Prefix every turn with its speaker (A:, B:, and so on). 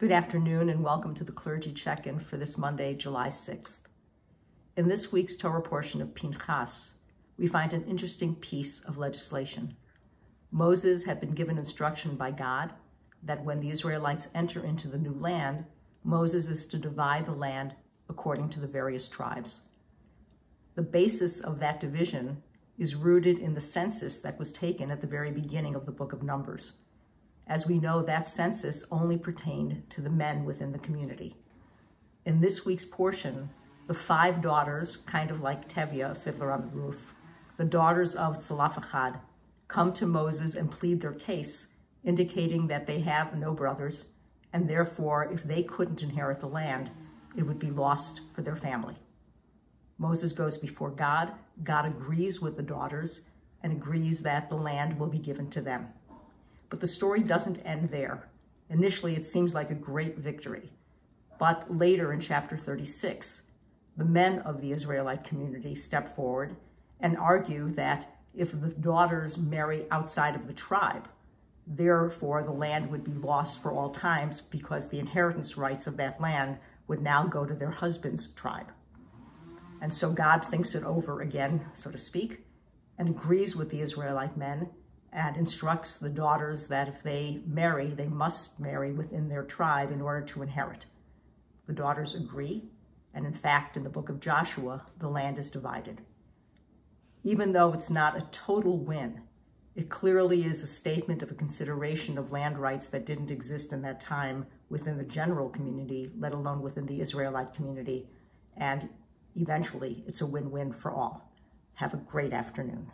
A: Good afternoon and welcome to the Clergy Check-in for this Monday, July 6th. In this week's Torah portion of Pinchas, we find an interesting piece of legislation. Moses had been given instruction by God that when the Israelites enter into the new land, Moses is to divide the land according to the various tribes. The basis of that division is rooted in the census that was taken at the very beginning of the book of Numbers. As we know, that census only pertained to the men within the community. In this week's portion, the 5 daughters, kind of like Tevye, a fiddler on the roof, the daughters of Tzalafachad, come to Moses and plead their case, indicating that they have no brothers, and therefore, if they couldn't inherit the land, it would be lost for their family. Moses goes before God. God agrees with the daughters and agrees that the land will be given to them. But the story doesn't end there. Initially, it seems like a great victory. But later in chapter 36, the men of the Israelite community step forward and argue that if the daughters marry outside of the tribe, therefore the land would be lost for all times because the inheritance rights of that land would now go to their husband's tribe. And so God thinks it over again, so to speak, and agrees with the Israelite men and instructs the daughters that if they marry, they must marry within their tribe in order to inherit. The daughters agree, and in fact, in the book of Joshua, the land is divided. Even though it's not a total win, it clearly is a statement of a consideration of land rights that didn't exist in that time within the general community, let alone within the Israelite community, and eventually it's a win-win for all. Have a great afternoon.